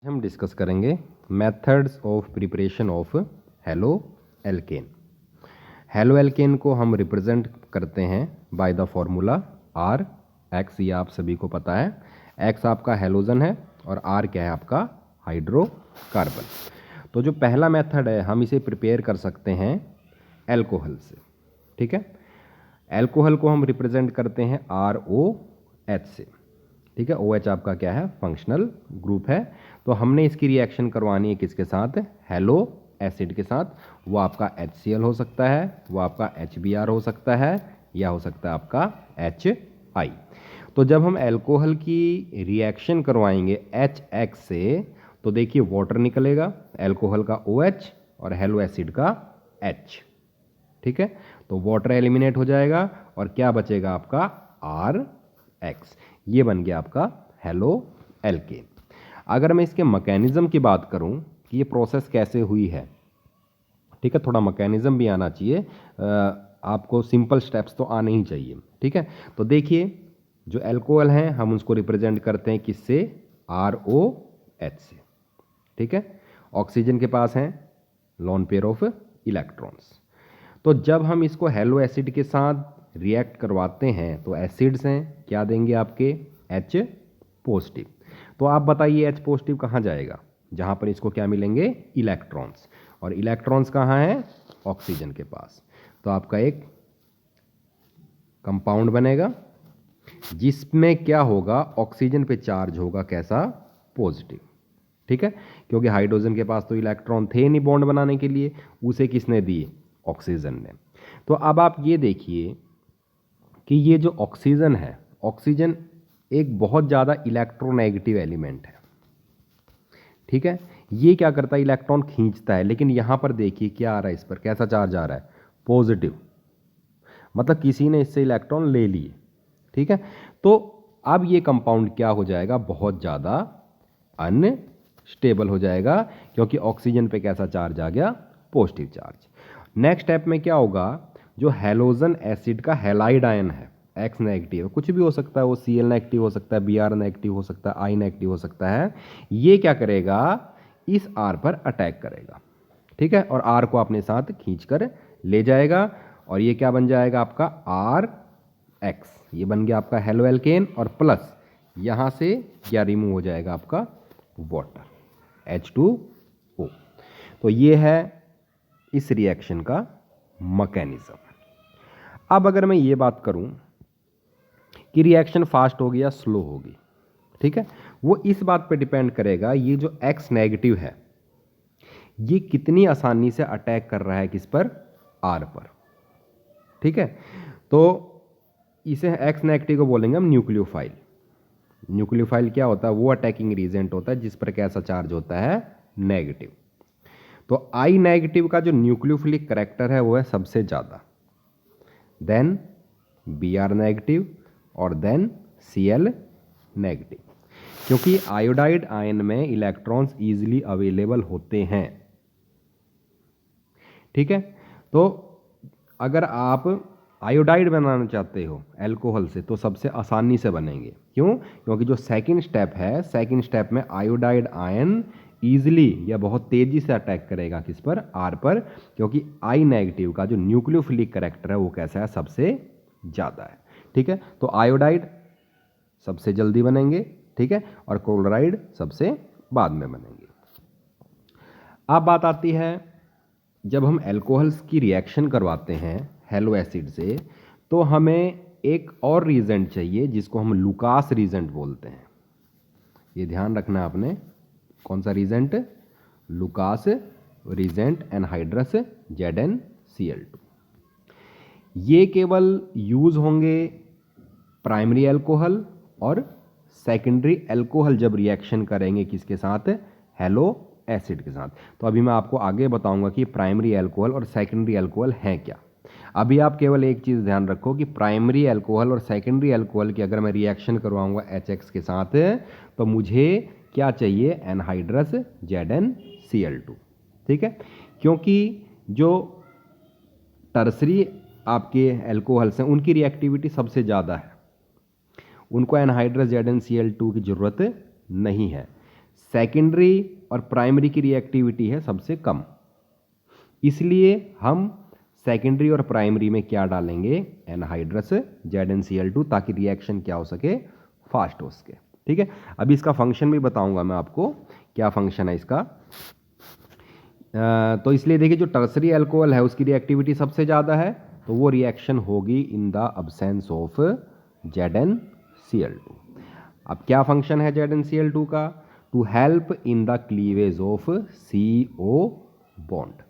हम डिस्कस करेंगे methods of preparation of halo alkane. Halo alkane को हम रिप्रेजेंट करते हैं by the formula R X. ये आप सभी को पता है, एक्स आपका हेलोजन है और आर क्या है आपका हाइड्रोकार्बन। तो जो पहला मेथड है हम इसे प्रिपेयर कर सकते हैं एल्कोहल से। ठीक है, एल्कोहल को हम रिप्रेजेंट करते हैं आर ओ एच से। ठीक है, OH आपका क्या है, फंक्शनल ग्रुप है। तो हमने इसकी रिएक्शन करवानी है किसके साथ, हेलो एसिड के साथ। वो आपका HCl हो सकता है, वो आपका HBr हो सकता है, या हो सकता है आपका HI। तो जब हम एल्कोहल की रिएक्शन करवाएंगे HX से तो देखिए वाटर निकलेगा, एल्कोहल का OH और हेलो एसिड का H। ठीक है, तो वाटर एलिमिनेट हो जाएगा और क्या बचेगा आपका RX। ये बन गया आपका हेलो एल्केन। अगर मैं इसके मैकेनिज्म की बात करूं कि ये प्रोसेस कैसे हुई है, ठीक है, थोड़ा मैकेनिज्म भी आना चाहिए, आपको सिंपल स्टेप्स तो आने ही चाहिए। ठीक है, तो देखिए जो एल्कोहल हैं हम उसको रिप्रेजेंट करते हैं किससे, ROH से। ठीक है, ऑक्सीजन के पास हैं लोन पेयर ऑफ इलेक्ट्रॉन्स। तो जब हम इसको हेलो एसिड के साथ रिएक्ट करवाते हैं तो एसिड्स हैं क्या देंगे आपके H पॉजिटिव। तो आप बताइए H पॉजिटिव कहाँ जाएगा, जहाँ पर इसको क्या मिलेंगे, इलेक्ट्रॉन्स। और इलेक्ट्रॉन्स कहाँ हैं, ऑक्सीजन के पास। तो आपका एक कंपाउंड बनेगा जिसमें क्या होगा, ऑक्सीजन पे चार्ज होगा कैसा, पॉजिटिव। ठीक है, क्योंकि हाइड्रोजन के पास तो इलेक्ट्रॉन थे नहीं बॉन्ड बनाने के लिए, उसे किसने दिए, ऑक्सीजन ने। तो अब आप ये देखिए कि ये जो ऑक्सीजन है, ऑक्सीजन एक बहुत ज़्यादा इलेक्ट्रोनेगेटिव एलिमेंट है। ठीक है, ये क्या करता है, इलेक्ट्रॉन खींचता है, लेकिन यहाँ पर देखिए क्या आ रहा है, इस पर कैसा चार्ज आ रहा है, पॉजिटिव। मतलब किसी ने इससे इलेक्ट्रॉन ले लिए। ठीक है, तो अब ये कंपाउंड क्या हो जाएगा, बहुत ज़्यादा अनस्टेबल हो जाएगा, क्योंकि ऑक्सीजन पे कैसा चार्ज आ गया, पॉजिटिव चार्ज। नेक्स्ट स्टेप में क्या होगा, जो हेलोजन एसिड का हैलाइड आयन है, X नेगेटिव, कुछ भी हो सकता है, वो Cl नेगेटिव हो सकता है, Br नेगेटिव हो सकता है, I नेगेटिव हो सकता है। ये क्या करेगा, इस R पर अटैक करेगा। ठीक है, और R को अपने साथ खींचकर ले जाएगा और ये क्या बन जाएगा आपका RX। ये बन गया आपका हेलो एल्केन, और प्लस यहाँ से क्या रिमूव हो जाएगा आपका वाटर H2O। तो ये है इस रिएक्शन का मैकेनिज्म। अब अगर मैं ये बात करूं कि रिएक्शन फास्ट होगी या स्लो होगी, ठीक है, वो इस बात पे डिपेंड करेगा, ये जो X नेगेटिव है ये कितनी आसानी से अटैक कर रहा है किस पर, R पर। ठीक है, तो इसे X नेगेटिव को बोलेंगे हम न्यूक्लियोफाइल। न्यूक्लियोफाइल क्या होता है, वो अटैकिंग रीजेंट होता है जिस पर कैसा चार्ज होता है, नेगेटिव। तो I नेगेटिव का जो न्यूक्लियोफिलिक करैक्टर है वो है सबसे ज़्यादा, देन Br नेगेटिव और देन Cl नेगेटिव, क्योंकि आयोडाइड आयन में इलेक्ट्रॉन्स इजीली अवेलेबल होते हैं। ठीक है, तो अगर आप आयोडाइड बनाना चाहते हो एल्कोहल से तो सबसे आसानी से बनेंगे। क्यों, क्योंकि जो सेकंड स्टेप है, सेकंड स्टेप में आयोडाइड आयन ईजिली या बहुत तेजी से अटैक करेगा किस पर, R पर, क्योंकि I नेगेटिव का जो न्यूक्लियोफिलिक करैक्टर है वो कैसा है, सबसे ज़्यादा है। ठीक है, तो आयोडाइड सबसे जल्दी बनेंगे, ठीक है, और क्लोराइड सबसे बाद में बनेंगे। अब बात आती है जब हम एल्कोहल्स की रिएक्शन करवाते हैं हेलो एसिड से तो हमें एक और रीजेंट चाहिए जिसको हम लुकास रीजेंट बोलते हैं। ये ध्यान रखना आपने, कौन सा reagent, Lucas reagent anhydrous ZnCl2। ये केवल यूज होंगे प्राइमरी एल्कोहल और सेकेंडरी एल्कोहल जब रिएक्शन करेंगे किसके साथ, हेलो एसिड के साथ। तो अभी मैं आपको आगे बताऊंगा कि प्राइमरी एल्कोहल और सेकेंडरी एल्कोहल हैं क्या। अभी आप केवल एक चीज़ ध्यान रखो कि प्राइमरी एल्कोहल और सेकेंडरी एल्कोहल की अगर मैं रिएक्शन करवाऊंगा HX के साथ तो मुझे क्या चाहिए, एनहाइड्रस ZnCl2। ठीक है, क्योंकि जो टर्सरी आपके एल्कोहल्स हैं उनकी रिएक्टिविटी सबसे ज़्यादा है, उनको एनहाइड्रस ZnCl2 की ज़रूरत नहीं है। सेकेंडरी और प्राइमरी की रिएक्टिविटी है सबसे कम, इसलिए हम सेकेंडरी और प्राइमरी में क्या डालेंगे, एनहाइड्रस ZnCl2, ताकि रिएक्शन क्या हो सके, फास्ट हो सके। ठीक है, अभी इसका फंक्शन भी बताऊंगा मैं आपको, क्या फंक्शन है इसका। तो इसलिए देखिए, जो टर्सरी अल्कोहल है उसकी रिएक्टिविटी सबसे ज़्यादा है, तो वो रिएक्शन होगी in the absence of ZnCl2। अब क्या फंक्शन है ZnCl2 का, to help in the cleavage of CO bond.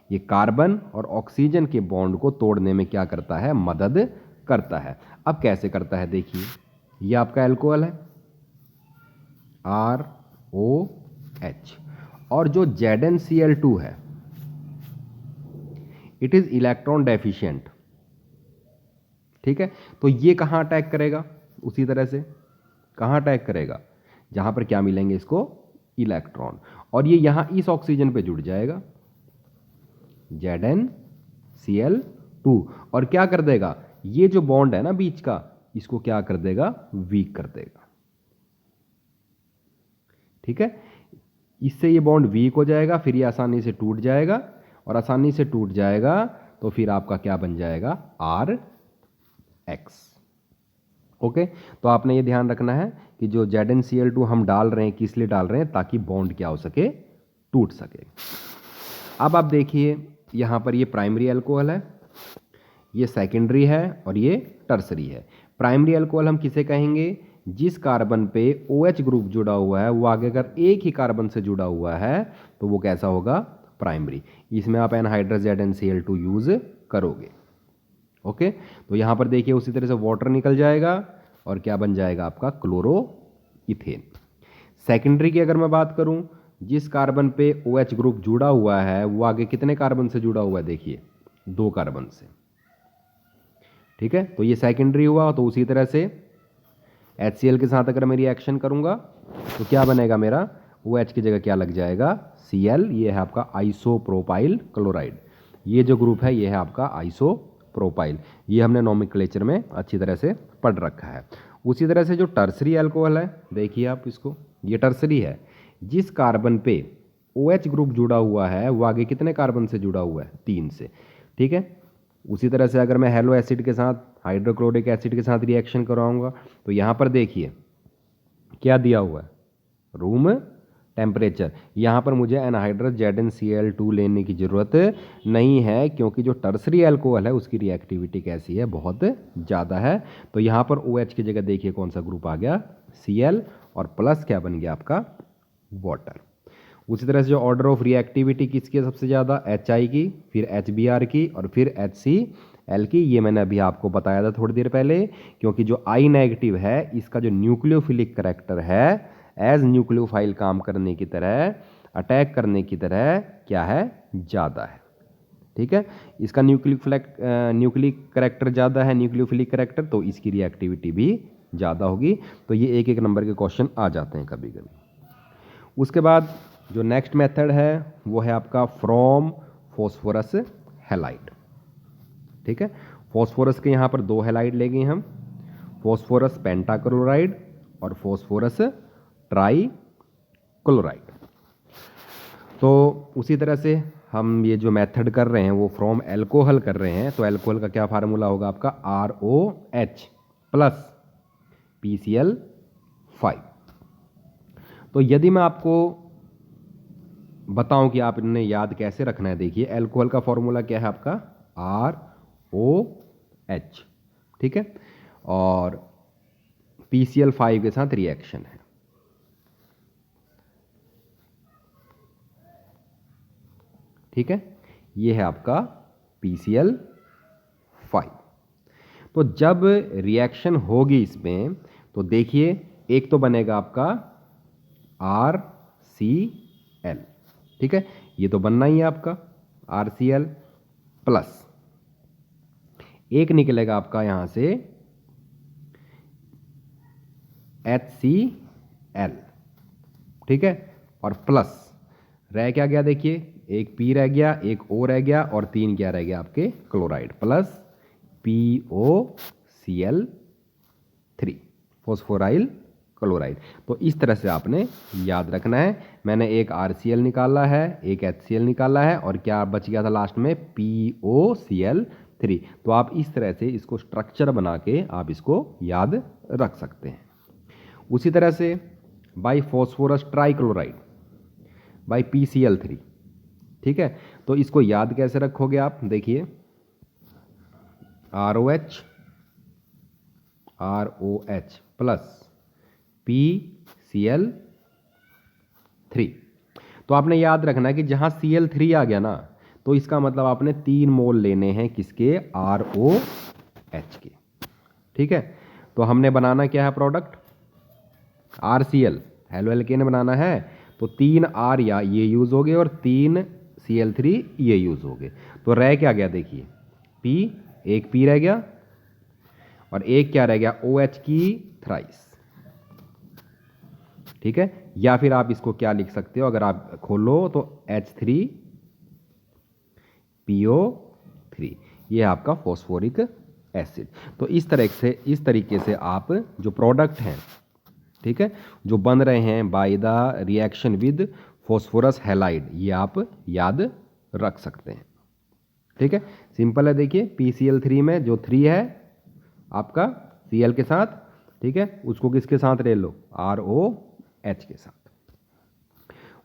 ये कार्बन और ऑक्सीजन के बॉन्ड को तोड़ने में क्या करता है, मदद करता है। अब कैसे करता है, देखिए ये आपका अल्कोहल है ROH, और जो ZnCl2 है इट इज इलेक्ट्रॉन डेफिशिएंट। ठीक है, तो ये कहां अटैक करेगा, उसी तरह से कहां अटैक करेगा, जहां पर क्या मिलेंगे इसको, इलेक्ट्रॉन, और ये यहां इस ऑक्सीजन पे जुड़ जाएगा ZnCl2, और क्या कर देगा, ये जो बॉन्ड है ना बीच का, इसको क्या कर देगा, वीक कर देगा। ठीक है, इससे ये बॉन्ड वीक हो जाएगा, फिर ये आसानी से टूट जाएगा, और आसानी से टूट जाएगा तो फिर आपका क्या बन जाएगा, RX। ओके, तो आपने ये ध्यान रखना है कि जो ZnCl2 हम डाल रहे हैं, किस लिए डाल रहे हैं, ताकि बॉन्ड क्या हो सके, टूट सके। अब आप देखिए, यहां पर ये प्राइमरी अल्कोहल है, ये सेकेंडरी है, और ये टर्सरी है। प्राइमरी अल्कोहल हम किसे कहेंगे, जिस कार्बन पे OH ग्रुप जुड़ा हुआ है वो आगे अगर एक ही कार्बन से जुड़ा हुआ है तो वो कैसा होगा, प्राइमरी। इसमें आप एनहाइड्रस ZnCl2 यूज करोगे। ओके, तो यहां पर देखिए उसी तरह से वाटर निकल जाएगा और क्या बन जाएगा आपका, क्लोरोइथेन। सेकेंडरी की अगर मैं बात करूं, जिस कार्बन पे OH ग्रुप जुड़ा हुआ है वो आगे कितने कार्बन से जुड़ा हुआ है, देखिए 2 कार्बन से। ठीक है, तो ये सेकेंडरी हुआ, तो उसी तरह से HCl के साथ अगर मैं रिएक्शन करूंगा तो क्या बनेगा मेरा, OH की जगह क्या लग जाएगा, Cl, ये है आपका आइसोप्रोपाइल क्लोराइड। ये जो ग्रुप है ये है आपका आइसोप्रोपाइल, ये हमने नोमेनक्लेचर में अच्छी तरह से पढ़ रखा है। उसी तरह से जो टर्सरी अल्कोहल है, देखिए आप इसको, ये टर्सरी है, जिस कार्बन पे OH ग्रुप जुड़ा हुआ है वो आगे कितने कार्बन से जुड़ा हुआ है, 3 से। ठीक है, उसी तरह से अगर मैं हेलो एसिड के साथ, हाइड्रोक्लोरिक एसिड के साथ रिएक्शन कराऊंगा तो यहां पर देखिए क्या दिया हुआ है, रूम टेम्परेचर। यहां पर मुझे एनहाइड्रस ZnCl2 लेने की जरूरत नहीं है, क्योंकि जो टर्सरी अल्कोहल है उसकी रिएक्टिविटी कैसी है, बहुत ज़्यादा है। तो यहां पर OH की जगह देखिए कौन सा ग्रुप आ गया, Cl, और प्लस क्या बन गया आपका, वाटर। उसी तरह से जो ऑर्डर ऑफ रिएक्टिविटी किसकी है सबसे ज़्यादा, HI की, फिर HBr की, और फिर HCl की। ये मैंने अभी आपको बताया था थोड़ी देर पहले, क्योंकि जो I नेगेटिव है इसका जो न्यूक्लियोफिलिक करेक्टर है, एज न्यूक्लियोफाइल काम करने की तरह, अटैक करने की तरह क्या है, ज़्यादा है। ठीक है, इसका न्यूक्लिक करेक्टर ज़्यादा है, न्यूक्लियोफिलिक करेक्टर, तो इसकी रिएक्टिविटी भी ज़्यादा होगी। तो ये एक एक नंबर के क्वेश्चन आ जाते हैं कभी कभी। उसके बाद जो नेक्स्ट मेथड है वो है आपका फ्रॉम फॉस्फोरस हैलाइड। ठीक है, फॉस्फोरस के यहाँ पर 2 हैलाइड लेंगे हम, फॉस्फोरस पेंटाक्लोराइड और फॉस्फोरस ट्राईक्लोराइड। तो उसी तरह से हम ये जो मेथड कर रहे हैं वो फ्रॉम एल्कोहल कर रहे हैं, तो एल्कोहल का क्या फार्मूला होगा आपका, ROH प्लस PCl5। तो यदि मैं आपको बताऊं कि आप इन्हें याद कैसे रखना है, देखिए एल्कोहल का फॉर्मूला क्या है आपका, ROH। ठीक है, और PCl5 के साथ रिएक्शन है। ठीक है, ये है आपका PCl5। तो जब रिएक्शन होगी इसमें तो देखिए एक तो बनेगा आपका RCl। ठीक है, ये तो बनना ही है आपका RCl, प्लस एक निकलेगा आपका यहां से HCl। ठीक है, और प्लस रह क्या गया, देखिए एक P रह गया, एक O रह गया, और 3 क्या रह गया आपके, chloride, plus POCl3 phosphoryl chloride. तो इस तरह से आपने याद रखना है। मैंने एक RCl निकाला है, एक HCl निकाला है, और क्या बच गया था लास्ट में, POCl3। तो आप इस तरह से इसको स्ट्रक्चर बना के आप इसको याद रख सकते हैं। उसी तरह से by phosphorus trichloride by PCl3, ठीक है। तो इसको याद कैसे रखोगे आप, देखिए ROH प्लस PCl3। तो आपने याद रखना है कि जहां Cl3 आ गया ना, तो इसका मतलब आपने 3 मोल लेने हैं किसके, ROH के, ठीक है। तो हमने बनाना क्या है प्रोडक्ट, RCl, हेलो एल्केन बनाना है, तो 3 R या ये यूज हो गए और 3 Cl3 ये यूज हो गए। तो रह क्या गया, देखिए P, एक P रह गया, और एक क्या रह गया, OH की थ्राइस, ठीक है। या फिर आप इसको क्या लिख सकते हो, अगर आप खोलो तो H3PO3, ये आपका फॉस्फोरिक एसिड। तो इस तरीके से आप जो प्रोडक्ट हैं, ठीक है, जो बन रहे हैं by the reaction with phosphorus halide, ये आप याद रख सकते हैं, ठीक है। सिंपल है, देखिए PCl3 में जो 3 है आपका Cl के साथ, ठीक है, उसको किसके साथ ले लो, ROH के साथ।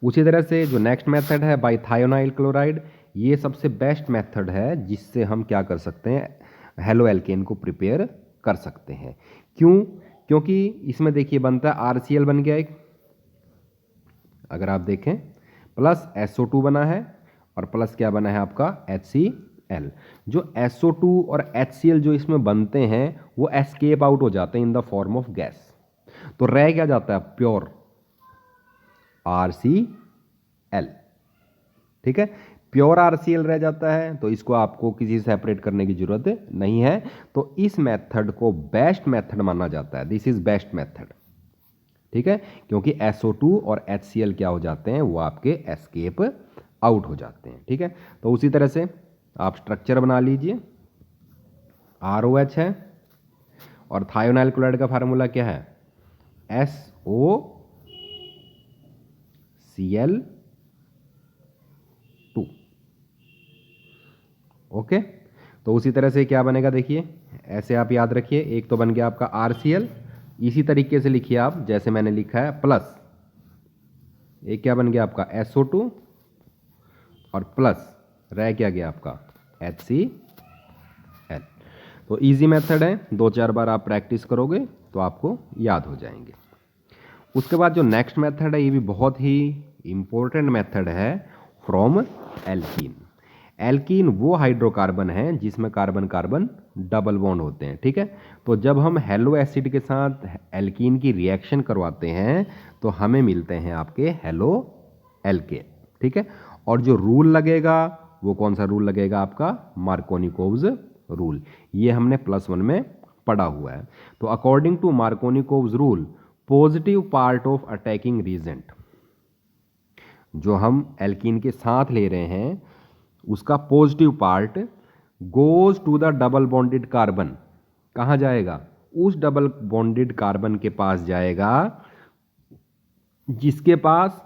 उसी तरह से जो नेक्स्ट मेथड है बाई थायोनाइल क्लोराइड, ये सबसे बेस्ट मेथड है जिससे हम क्या कर सकते हैं, हेलो एल्केन को प्रिपेयर कर सकते हैं। क्यों, क्योंकि इसमें देखिए बनता है RCl बन गया एक, अगर आप देखें, प्लस SO2 बना है, और प्लस क्या बना है आपका HCl। जो SO2 और HCl जो इसमें बनते हैं वो एस्केप आउट हो जाते हैं in the form of gas. तो रह क्या जाता है, प्योर RCl, ठीक है, प्योर RCl रह जाता है। तो इसको आपको किसी से सेपरेट करने की जरूरत नहीं है। तो इस मेथड को बेस्ट मेथड माना जाता है, दिस इज बेस्ट मेथड, ठीक है, क्योंकि SO2 और HCl क्या हो जाते हैं, वो आपके एस्केप आउट हो जाते हैं, ठीक है। तो उसी तरह से आप स्ट्रक्चर बना लीजिए, ROH है, और थायोनाइल क्लोराइड का फार्मूला क्या है, SOCl2, ओके। तो उसी तरह से क्या बनेगा, देखिए ऐसे आप याद रखिए, एक तो बन गया आपका RCl, इसी तरीके से लिखिए आप जैसे मैंने लिखा है, प्लस एक क्या बन गया आपका SO2, और प्लस रह क्या गया आपका HCl। तो इजी मेथड है, 2-4 बार आप प्रैक्टिस करोगे तो आपको याद हो जाएंगे। उसके बाद जो नेक्स्ट मेथड है, ये भी बहुत ही इंपॉर्टेंट मेथड है, फ्रॉम एल्कीन। एल्कीन वो हाइड्रोकार्बन है जिसमें कार्बन कार्बन डबल बॉन्ड होते हैं, ठीक है। तो जब हम हेलो एसिड के साथ एल्कीन की रिएक्शन करवाते हैं तो हमें मिलते हैं आपके हेलो एल्केन, ठीक है। और जो रूल लगेगा वो कौन सा रूल लगेगा आपका, मार्कोनिकोव्स रूल। ये हमने +1 में पढ़ा हुआ है। तो according to Markovnikov's rule, positive part of attacking reagent, जो हम एल्कीन के साथ ले रहे हैं उसका positive part goes to the double bonded carbon. कहां जाएगा, उस डबल बॉन्डेड कार्बन के पास जाएगा जिसके पास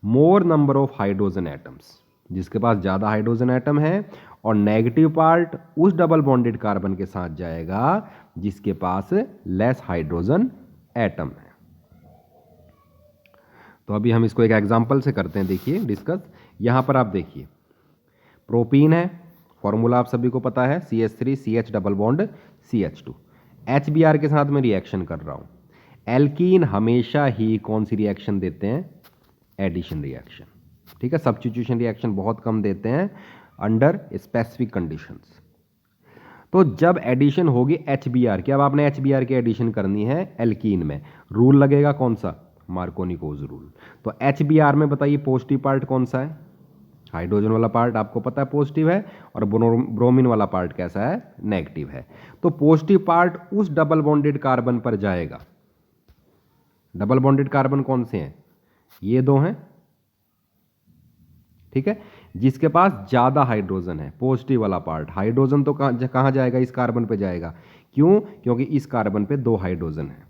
more number of hydrogen atoms, जिसके पास ज्यादा हाइड्रोजन एटम है। और नेगेटिव पार्ट उस डबल बॉन्डेड कार्बन के साथ जाएगा जिसके पास लेस हाइड्रोजन एटम है। तो अभी हम इसको एक एग्जांपल से करते हैं, देखिए डिस्कस। यहां पर आप देखिए प्रोपीन है, फॉर्मूला आप सभी को पता है, CH3 CH double bond CH2। HBr के साथ मैं रिएक्शन कर रहा हूं। एल्कीन हमेशा ही कौन सी रिएक्शन देते हैं, एडिशन रिएक्शन, ठीक है। सब्स्टिट्यूशन रिएक्शन बहुत कम देते हैं अंडर स्पेसिफिक कंडीशंस। तो जब एडिशन होगी HBr की, अब आपने HBr की एडिशन करनी है एल्कीन में, रूल लगेगा कौन सा, मार्कोनिकोव्स रूल। तो HBr में बताइए पॉजिटिव पार्ट कौन सा है, हाइड्रोजन वाला पार्ट आपको पता है पॉजिटिव है, और ब्रोमीन वाला पार्ट कैसा है, नेगेटिव है। तो पॉजिटिव पार्ट उस डबल बॉन्डेड कार्बन पर जाएगा। डबल बॉन्डेड कार्बन कौन से हैं, ये दो हैं, ठीक है, जिसके पास ज्यादा हाइड्रोजन है, पॉजिटिव वाला पार्ट। हाइड्रोजन तो कहां जाएगा, इस कार्बन पे जाएगा। क्यों, क्योंकि इस कार्बन पे 2 हाइड्रोजन है,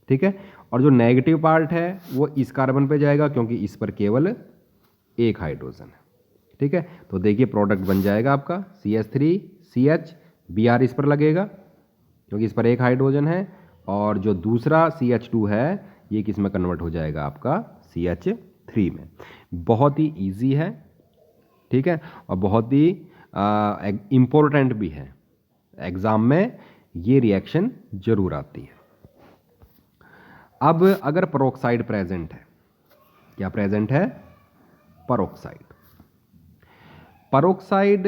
ठीक है। और जो नेगेटिव पार्ट है वो इस कार्बन पे जाएगा क्योंकि इस पर केवल एक हाइड्रोजन है, ठीक है। तो देखिए प्रोडक्ट बन जाएगा आपका CH3CH, Br इस पर लगेगा क्योंकि इस पर एक हाइड्रोजन है, और जो दूसरा CH2 है ये किस में कन्वर्ट हो जाएगा आपका CH3 में। बहुत ही इजी है, ठीक है, और बहुत ही इम्पोर्टेंट भी है। एग्जाम में ये रिएक्शन जरूर आती है। अब अगर पेरोक्साइड प्रेजेंट है, क्या प्रेजेंट है? पेरोक्साइड। पेरोक्साइड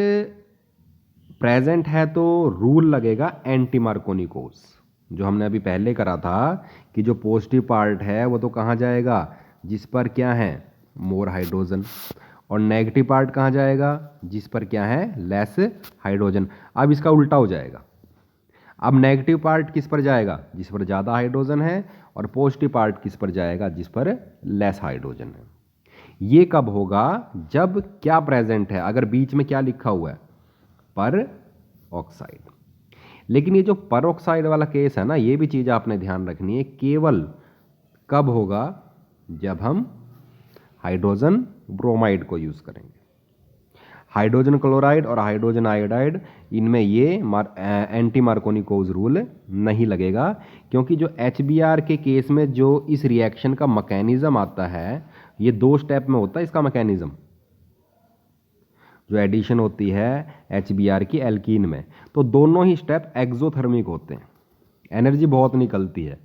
प्रेजेंट है तो रूल लगेगा एंटी मार्कोनी कोर्स। जो हमने अभी पहले करा था कि जो पॉजिटिव पार्ट है वो तो कहाँ जाएगा? जिस पर क्या है? More hydrogen. और नेगेटिव पार्ट कहाँ जाएगा? जिस पर क्या है? Less hydrogen. अब इसका उल्टा हो जाएगा। अब नेगेटिव पार्ट किस पर जाएगा? जिस पर ज़्यादा हाइड्रोजन है, और पॉजिटिव पार्ट किस पर जाएगा? जिस पर लेस हाइड्रोजन है। ये कब होगा? जब क्या प्रेजेंट है? अगर बीच में क्या लिखा हुआ है? पर ऑक्साइड। लेकिन ये जो पर ऑक्साइड वाला केस है ना, ये भी चीज़ आपने ध्यान रखनी है, केवल कब होगा? जब हम हाइड्रोजन ब्रोमाइड को यूज़ करेंगे। हाइड्रोजन क्लोराइड और हाइड्रोजन आयोडाइड, इनमें ये एंटी मार्कोनी कोज रूल नहीं लगेगा, क्योंकि जो HBr के केस में जो इस रिएक्शन का मैकेनिज्म आता है, ये 2 स्टेप में होता है इसका मैकेनिज्म। जो एडिशन होती है HBr की एल्कीन में, तो दोनों ही स्टेप एक्सोथर्मिक होते हैं, एनर्जी बहुत निकलती है,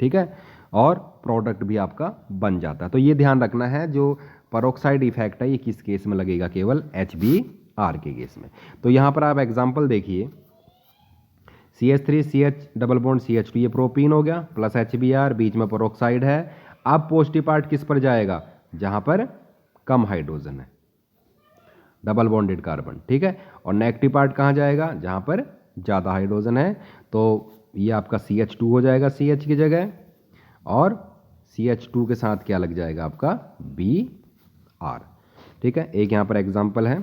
ठीक है, और प्रोडक्ट भी आपका बन जाता है। तो ये ध्यान रखना है, जो पेरोक्साइड इफेक्ट है ये किस केस में लगेगा? केवल HBr के केस में। तो यहाँ पर आप एग्जांपल देखिए, CH3CH डबल बॉन्ड CH2, ये प्रोपीन हो गया, प्लस HBr, बीच में पेरोक्साइड है। अब पॉजिटिव पार्ट किस पर जाएगा? जहाँ पर कम हाइड्रोजन है, डबल बॉन्डेड कार्बन, ठीक है। और नेगेटिव पार्ट कहाँ जाएगा? जहाँ पर ज़्यादा हाइड्रोजन है। तो ये आपका CH2 हो जाएगा CH की जगह, और CH2 के साथ क्या लग जाएगा? आपका Br, ठीक है। एक यहाँ पर एग्जाम्पल है,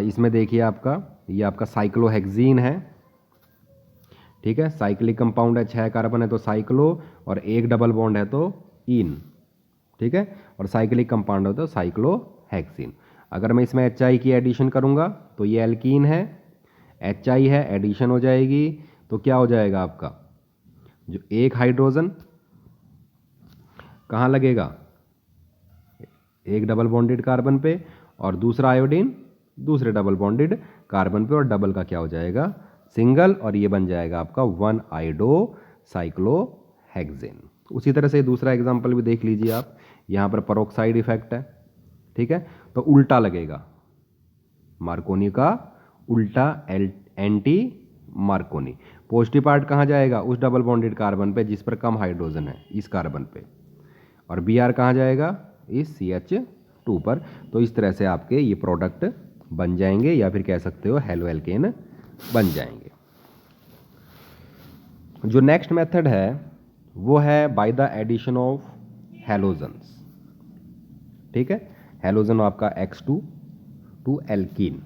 इसमें देखिए आपका ये आपका साइक्लोहेक्सीन है, ठीक है। साइक्लिक कंपाउंड है, 6 कार्बन है तो साइक्लो, और एक डबल बॉन्ड है तो इन, ठीक है। और साइक्लिक कंपाउंड है तो साइक्लोहेक्सीन। अगर मैं इसमें HI की एडिशन करूंगा तो ये एल्कीन है, HI है, एडिशन हो जाएगी तो क्या हो जाएगा आपका? जो एक हाइड्रोजन कहाँ लगेगा? एक डबल बॉन्डेड कार्बन पे, और दूसरा आयोडीन दूसरे डबल बॉन्डेड कार्बन पे, और डबल का क्या हो जाएगा? सिंगल, और ये बन जाएगा आपका 1 आयोडो साइक्लोहेक्सेन। उसी तरह से दूसरा एग्जांपल भी देख लीजिए आप, यहाँ पर पेरोक्साइड इफेक्ट है, ठीक है, तो उल्टा लगेगा, मार्कोनी का उल्टा एंटी मार्कोनी। पॉजिटिव पार्ट कहाँ जाएगा? उस डबल बॉन्डेड कार्बन पे जिस पर कम हाइड्रोजन है, इस कार्बन पे, और Br कहाँ जाएगा? इस CH2 पर। तो इस तरह से आपके ये प्रोडक्ट बन जाएंगे, या फिर कह सकते हो हेलो एल्केन बन जाएंगे। जो नेक्स्ट मेथड है वो है by the addition of halogens, ठीक है। हेलोजन आपका X2 टू एल्कीन।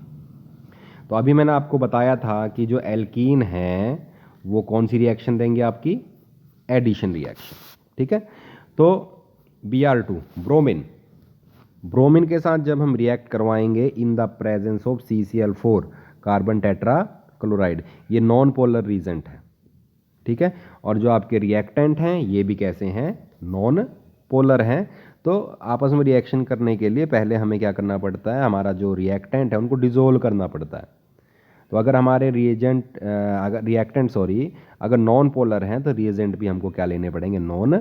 तो अभी मैंने आपको बताया था कि जो एल्कीन है वो कौन सी रिएक्शन देंगे? आपकी एडिशन रिएक्शन, ठीक है। तो Br2 ब्रोमीन, ब्रोमीन के साथ जब हम रिएक्ट करवाएंगे in the presence of CCl4 carbon tetra chloride, ये नॉन पोलर रीजेंट है, ठीक है। और जो आपके रिएक्टेंट हैं ये भी कैसे हैं? नॉन पोलर हैं। तो आपस में रिएक्शन करने के लिए पहले हमें क्या करना पड़ता है? हमारा जो रिएक्टेंट है उनको डिसोल्व करना पड़ता है। तो अगर हमारे अगर नॉन पोलर हैं तो रिएजेंट भी हमको क्या लेने पड़ेंगे? Non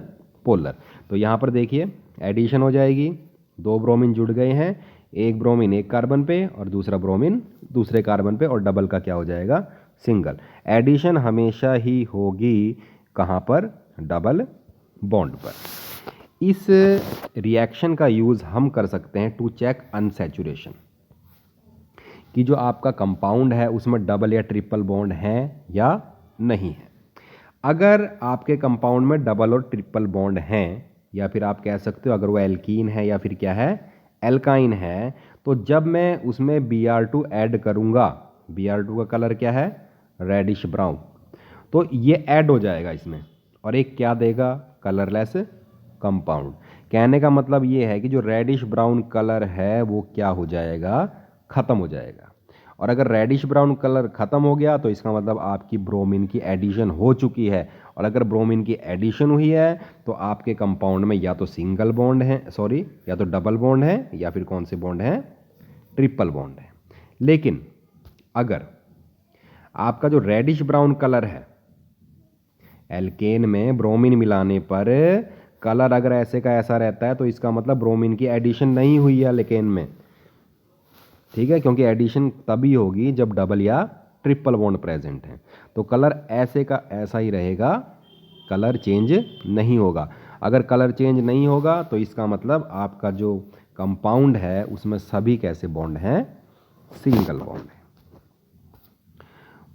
polar. तो यहाँ पर देखिए एडिशन हो जाएगी, 2 ब्रोमीन जुड़ गए हैं, एक ब्रोमीन एक कार्बन पे और दूसरा ब्रोमीन दूसरे कार्बन पे, और डबल का क्या हो जाएगा? सिंगल। एडिशन हमेशा ही होगी कहाँ पर? डबल बॉन्ड पर। इस रिएक्शन का यूज़ हम कर सकते हैं टू चेक अनसैचुरेशन, कि जो आपका कंपाउंड है उसमें डबल या ट्रिपल बॉन्ड है या नहीं है। अगर आपके कंपाउंड में डबल और ट्रिपल बॉन्ड हैं, या फिर आप कह सकते हो अगर वो एल्कीन है या फिर क्या है? एल्काइन है, तो जब मैं उसमें Br2 ऐड करूंगा, Br2 का कलर क्या है? Reddish brown. तो ये ऐड हो जाएगा इसमें, और एक क्या देगा, कलरलेस कंपाउंड। कहने का मतलब ये है कि जो रेडिश ब्राउन कलर है वो क्या हो जाएगा, ख़त्म हो जाएगा। और अगर रेडिश ब्राउन कलर ख़त्म हो गया तो इसका मतलब आपकी ब्रोमीन की एडिशन हो चुकी है। और अगर ब्रोमीन की एडिशन हुई है तो आपके कंपाउंड में या तो सिंगल बॉन्ड है, सॉरी, या तो डबल बॉन्ड है, या फिर कौन से बॉन्ड है, ट्रिपल बॉन्ड है। लेकिन अगर आपका जो रेडिश ब्राउन कलर है, एल्केन में ब्रोमीन मिलाने पर कलर अगर ऐसे का ऐसा रहता है तो इसका मतलब ब्रोमीन की एडिशन नहीं हुई है एल्केन में, ठीक है, क्योंकि एडिशन तभी होगी जब डबल या ट्रिपल बॉन्ड प्रेजेंट है। तो कलर ऐसे का ऐसा ही रहेगा, कलर चेंज नहीं होगा। अगर कलर चेंज नहीं होगा तो इसका मतलब आपका जो कंपाउंड है उसमें सभी कैसे बॉन्ड हैं, सिंगल बॉन्ड है।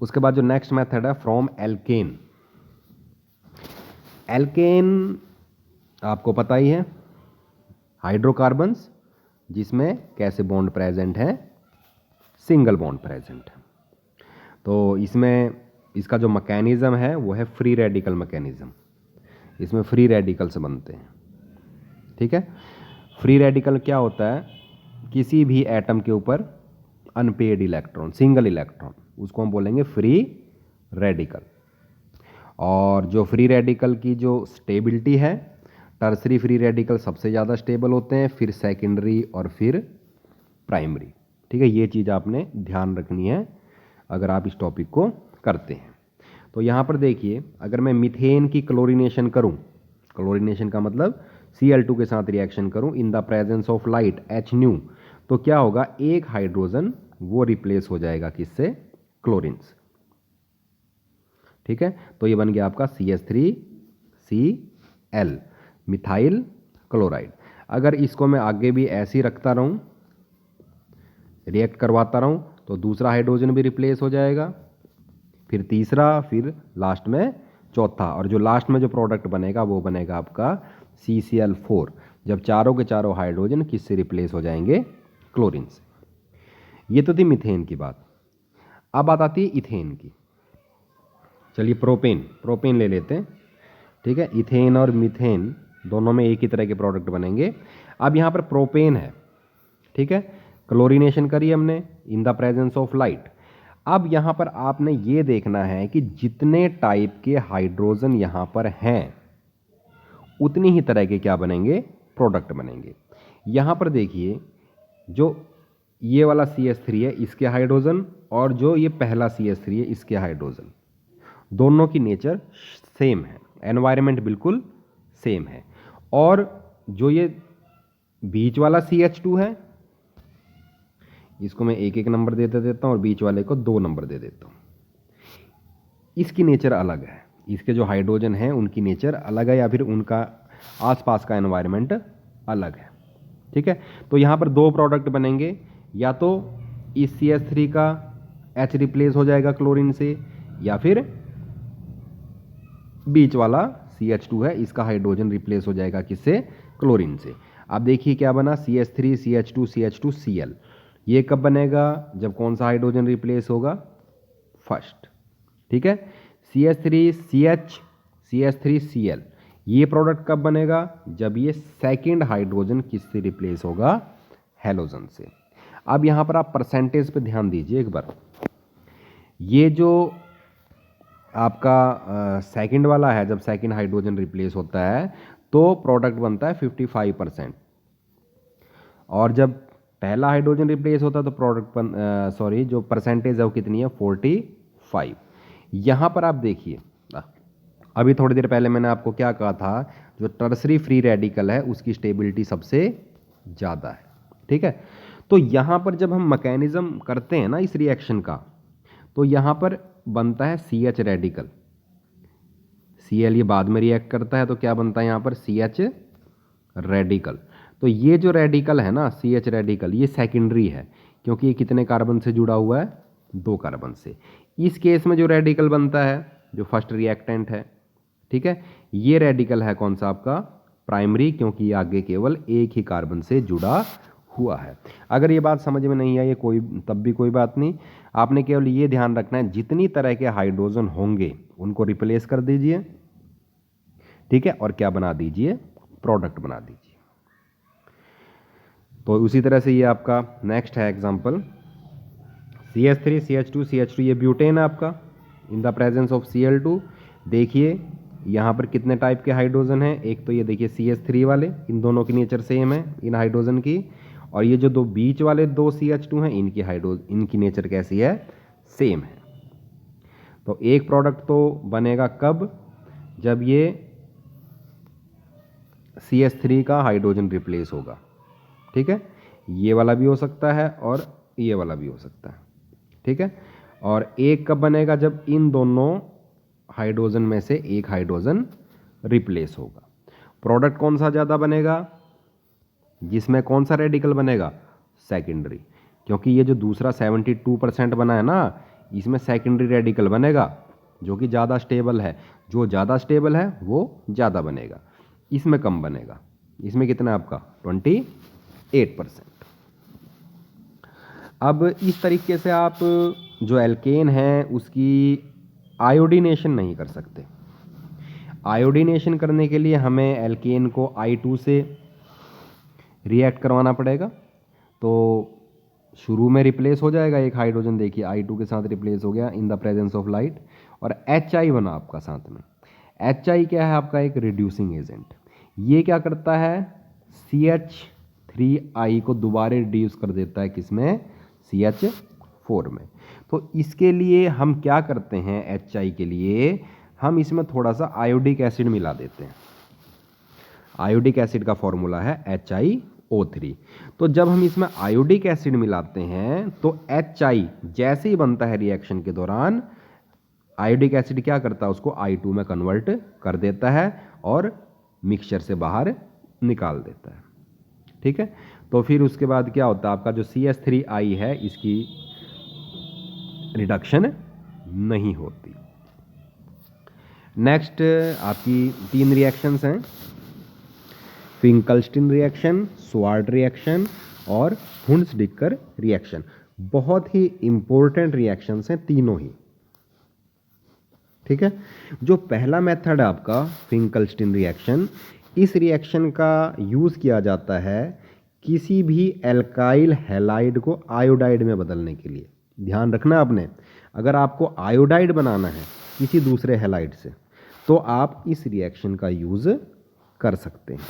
उसके बाद जो नेक्स्ट मेथड है फ्रॉम एल्केन। एल्केन आपको पता ही है, हाइड्रोकार्बन्स जिसमें कैसे बॉन्ड प्रेजेंट है, सिंगल बॉन्ड प्रेजेंट है। तो इसमें इसका जो मैकेनिज्म है वो है फ्री रेडिकल मैकेनिज्म। इसमें फ्री रेडिकल्स बनते हैं, ठीक है। फ्री रेडिकल क्या होता है, किसी भी एटम के ऊपर अनपेड इलेक्ट्रॉन, सिंगल इलेक्ट्रॉन, उसको हम बोलेंगे फ्री रेडिकल। और जो फ्री रेडिकल की जो स्टेबिलिटी है, टर्सरी फ्री रेडिकल सबसे ज़्यादा स्टेबल होते हैं, फिर सेकेंडरी और फिर प्राइमरी, ठीक है। ये चीज़ आपने ध्यान रखनी है अगर आप इस टॉपिक को करते हैं। तो यहाँ पर देखिए, अगर मैं मीथेन की क्लोरीनेशन करूँ, क्लोरीनेशन का मतलब Cl2 के साथ रिएक्शन करूँ in the presence of light H new, तो क्या होगा, एक हाइड्रोजन वो रिप्लेस हो जाएगा किससे, क्लोरीन से, ठीक है। तो ये बन गया आपका CH3Cl, मिथाइल क्लोराइड। अगर इसको मैं आगे भी ऐसे ही रखता रहूं, रिएक्ट करवाता रहूं, तो दूसरा हाइड्रोजन भी रिप्लेस हो जाएगा, फिर तीसरा, फिर लास्ट में चौथा, और जो लास्ट में जो प्रोडक्ट बनेगा वो बनेगा आपका CCl4, जब चारों के चारों हाइड्रोजन किससे रिप्लेस हो जाएंगे, क्लोरीन से। ये तो थी मीथेन की बात। अब बात आती है इथेन की। चलिए प्रोपेन ले लेते हैं, ठीक है। इथेन और मीथेन दोनों में एक ही तरह के प्रोडक्ट बनेंगे। अब यहाँ पर प्रोपेन है, ठीक है, क्लोरीनेशन करी हमने in the presence of light. अब यहाँ पर आपने ये देखना है कि जितने टाइप के हाइड्रोजन यहाँ पर हैं उतनी ही तरह के क्या बनेंगे, प्रोडक्ट बनेंगे। यहाँ पर देखिए, जो ये वाला CH3 है इसके हाइड्रोजन, और जो ये पहला CH3 है इसके हाइड्रोजन, दोनों की नेचर सेम है, एनवायरनमेंट बिल्कुल सेम है। और जो ये बीच वाला CH2 है इसको मैं एक एक नंबर दे देता हूँ और बीच वाले को 2 नंबर दे देता हूँ। इसकी नेचर अलग है, इसके जो हाइड्रोजन हैं उनकी नेचर अलग है, या फिर उनका आसपास का एनवायरनमेंट अलग है, ठीक है। तो यहाँ पर 2 प्रोडक्ट बनेंगे, या तो इस CH3 का H रिप्लेस हो जाएगा क्लोरीन से, या फिर बीच वाला CH2 है इसका हाइड्रोजन रिप्लेस हो जाएगा किससे, क्लोरीन से। अब देखिए क्या बना, CH3 CH2 CH2 Cl। ये कब बनेगा, जब कौन सा हाइड्रोजन रिप्लेस होगा, फर्स्ट, ठीक है। CH3 CH CH3 Cl, ये प्रोडक्ट कब बनेगा, जब ये सेकेंड हाइड्रोजन किससे रिप्लेस होगा, हेलोजन से। अब यहाँ पर आप परसेंटेज पे ध्यान दीजिए एक बार। ये जो आपका सेकंड वाला है, जब सेकंड हाइड्रोजन रिप्लेस होता है तो प्रोडक्ट बनता है 55%, और जब पहला हाइड्रोजन रिप्लेस होता है तो प्रोडक्ट जो परसेंटेज है वो कितनी है, 45। यहाँ पर आप देखिए, अभी थोड़ी देर पहले मैंने आपको क्या कहा था, जो टर्सरी फ्री रेडिकल है उसकी स्टेबिलिटी सबसे ज़्यादा है, ठीक है। तो यहाँ पर जब हम मैकेनिज्म करते हैं ना इस रिएक्शन का, तो यहाँ पर बनता है CH रेडिकल, Cl ये बाद में रिएक्ट करता है तो क्या बनता है यहाँ पर, CH रेडिकल। तो ये जो रेडिकल है ना CH रेडिकल, ये सेकेंडरी है, क्योंकि ये कितने कार्बन से जुड़ा हुआ है, 2 कार्बन से। इस केस में जो रेडिकल बनता है, जो फर्स्ट रिएक्टेंट है, ठीक है, ये रेडिकल है कौन सा आपका, प्राइमरी, क्योंकि ये आगे केवल एक ही कार्बन से जुड़ा हुआ है। अगर ये बात समझ में नहीं आई कोई तब भी कोई बात नहीं, आपने केवल ये ध्यान रखना है जितनी तरह के हाइड्रोजन होंगे उनको रिप्लेस कर दीजिए, ठीक है, और क्या बना दीजिए, प्रोडक्ट बना दीजिए। तो उसी तरह से ये आपका नेक्स्ट है एग्जांपल CH3 CH2 CH2, ये ब्यूटेन है आपका in the presence of Cl2। देखिए यहाँ पर कितने टाइप के हाइड्रोजन हैं, एक तो ये देखिए CH3 वाले, इन दोनों की नेचर सेम है इन हाइड्रोजन की, और ये जो दो बीच वाले दो CH2 हैं इनकी नेचर कैसी है, सेम है। तो एक प्रोडक्ट तो बनेगा कब, जब ये CH3 का हाइड्रोजन रिप्लेस होगा, ठीक है, ये वाला भी हो सकता है और ये वाला भी हो सकता है, ठीक है। और एक कब बनेगा, जब इन दोनों हाइड्रोजन में से एक हाइड्रोजन रिप्लेस होगा। प्रोडक्ट कौन सा ज़्यादा बनेगा, जिसमें कौन सा रेडिकल बनेगा, सेकेंडरी, क्योंकि ये जो दूसरा 72% बना है ना, इसमें सेकेंडरी रेडिकल बनेगा जो कि ज़्यादा स्टेबल है, जो ज़्यादा स्टेबल है वो ज़्यादा बनेगा, इसमें कम बनेगा। इसमें कितना आपका 28%। अब इस तरीके से आप जो एल्केन है उसकी आयोडीनेशन नहीं कर सकते। आयोडीनेशन करने के लिए हमें एल्केन को I2 से रिएक्ट करवाना पड़ेगा। तो शुरू में रिप्लेस हो जाएगा एक हाइड्रोजन, देखिए I2 के साथ रिप्लेस हो गया in the presence of light, और HI बना आपका साथ में। HI क्या है आपका, एक रिड्यूसिंग एजेंट। ये क्या करता है, CH3I को दोबारा रिड्यूस कर देता है किसमें, CH4 में। तो इसके लिए हम क्या करते हैं, HI के लिए हम इसमें थोड़ा सा आयोडिक एसिड मिला देते हैं। आयोडिक एसिड का फॉर्मूला है HiO3। तो जब हम इसमें आयोडिक एसिड मिलाते हैं तो HI जैसे ही बनता है रिएक्शन के दौरान, आयोडिक एसिड क्या करता है, उसको I2 में कन्वर्ट कर देता है और मिक्सचर से बाहर निकाल देता है, ठीक है। तो फिर उसके बाद क्या होता है, आपका जो CH3I है इसकी रिडक्शन नहीं होती। नेक्स्ट आपकी 3 रिएक्शंस हैं, फिंकलस्टीन रिएक्शन, स्वार्ट रिएक्शन और हुंड्स-डिकर रिएक्शन। बहुत ही इंपॉर्टेंट रिएक्शंस हैं तीनों ही, ठीक है। जो पहला मेथड है आपका फिंकलस्टीन रिएक्शन, इस रिएक्शन का यूज़ किया जाता है किसी भी एल्काइल हैलाइड को आयोडाइड में बदलने के लिए। ध्यान रखना आपने, अगर आपको आयोडाइड बनाना है किसी दूसरे हैलाइड से तो आप इस रिएक्शन का यूज़ कर सकते हैं,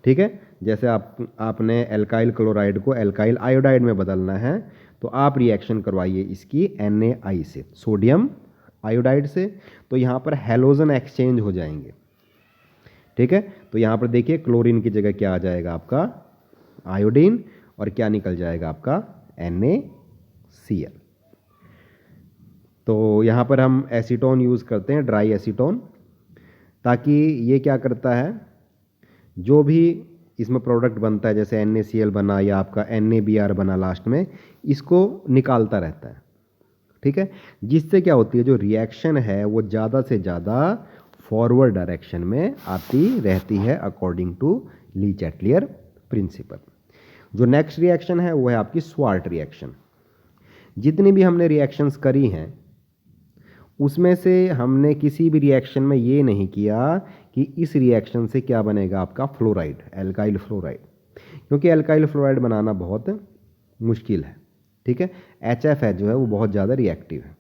ठीक है। जैसे आपने एल्काइल क्लोराइड को एल्काइल आयोडाइड में बदलना है तो आप रिएक्शन करवाइए इसकी NaI से, सोडियम आयोडाइड से, तो यहाँ पर हैलोजन एक्सचेंज हो जाएंगे, ठीक है। तो यहाँ पर देखिए क्लोरीन की जगह क्या आ जाएगा आपका आयोडीन, और क्या निकल जाएगा आपका NaCl। तो यहाँ पर हम एसीटोन यूज़ करते हैं, ड्राई एसीटोन, ताकि ये क्या करता है, जो भी इसमें प्रोडक्ट बनता है जैसे NaCl बना या आपका NaBr बना लास्ट में, इसको निकालता रहता है, ठीक है। जिससे क्या होती है, जो रिएक्शन है वो ज़्यादा से ज़्यादा फॉरवर्ड डायरेक्शन में आती रहती है according to Le Chatelier principle. जो नेक्स्ट रिएक्शन है वो है आपकी स्वार्ट रिएक्शन। जितनी भी हमने रिएक्शंस करी हैं उसमें से हमने किसी भी रिएक्शन में ये नहीं किया कि इस रिएक्शन से क्या बनेगा आपका फ्लोराइड, एल्काइल फ्लोराइड, क्योंकि एल्काइल फ्लोराइड बनाना बहुत मुश्किल है, ठीक है। HF है जो है वो बहुत ज़्यादा रिएक्टिव है।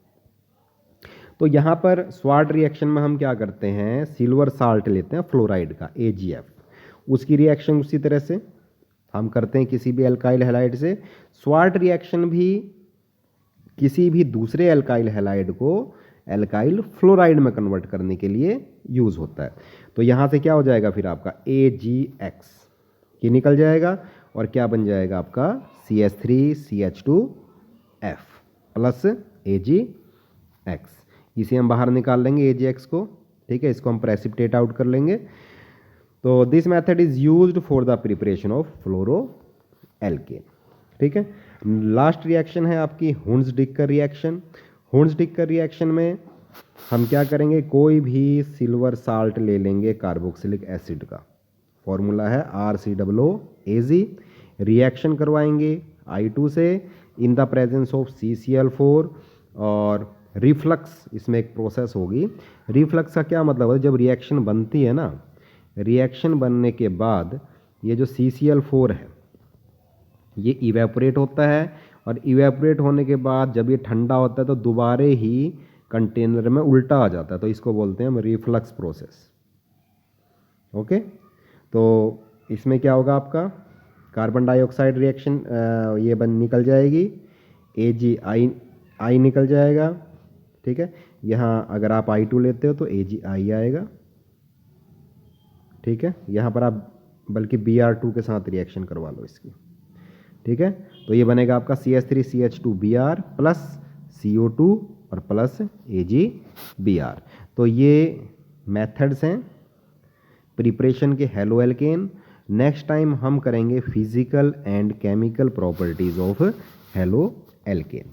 तो यहाँ पर स्वार्ट रिएक्शन में हम क्या करते हैं, सिल्वर साल्ट लेते हैं फ्लोराइड का AgF, उसकी रिएक्शन उसी तरह से हम करते हैं किसी भी एल्काइल हैलाइड से। स्वार्ट रिएक्शन भी किसी भी दूसरे एल्काइल हैलाइड को एल्काइल फ्लोराइड में कन्वर्ट करने के लिए यूज़ होता है। तो यहाँ से क्या हो जाएगा फिर आपका AgX ये निकल जाएगा, और क्या बन जाएगा आपका CH3CH2F प्लस AgX। इसे हम बाहर निकाल लेंगे AgX को, ठीक है, इसको हम प्रेसिपिटेट आउट कर लेंगे। तो this method is used for the preparation of fluoro alkane, ठीक है। लास्ट रिएक्शन है आपकी हुंड्स-डिकर रिएक्शन। हुंड्स-डिकर रिएक्शन में हम क्या करेंगे, कोई भी सिल्वर साल्ट ले लेंगे कार्बोक्सिलिक एसिड का, फॉर्मूला है RCOOAz। रिएक्शन करवाएंगे I2 से in the presence of CCl4 और रिफ्लक्स इसमें एक प्रोसेस होगी। रिफ्लक्स का क्या मतलब है, जब रिएक्शन बनती है ना, रिएक्शन बनने के बाद ये जो CCl4 है ये इवेपोरेट होता है और इवेपोरेट होने के बाद जब ये ठंडा होता है तो दोबारे ही कंटेनर में उल्टा आ जाता है, तो इसको बोलते हैं हम रिफ्लक्स प्रोसेस। ओके, तो इसमें क्या होगा, आपका कार्बन डाइऑक्साइड रिएक्शन ये निकल जाएगी, AgI निकल जाएगा, ठीक है। यहाँ अगर आप I2 लेते हो तो AgI आएगा, ठीक है। यहाँ पर आप बल्कि Br2 के साथ रिएक्शन करवा लो इसकी, ठीक है। तो ये बनेगा आपका CH3CH2Br प्लस CO2 और प्लस AgBr। तो ये मेथड्स हैं प्रिपरेशन के हेलो एल्केन। नेक्स्ट टाइम हम करेंगे physical and chemical properties of halo alkene.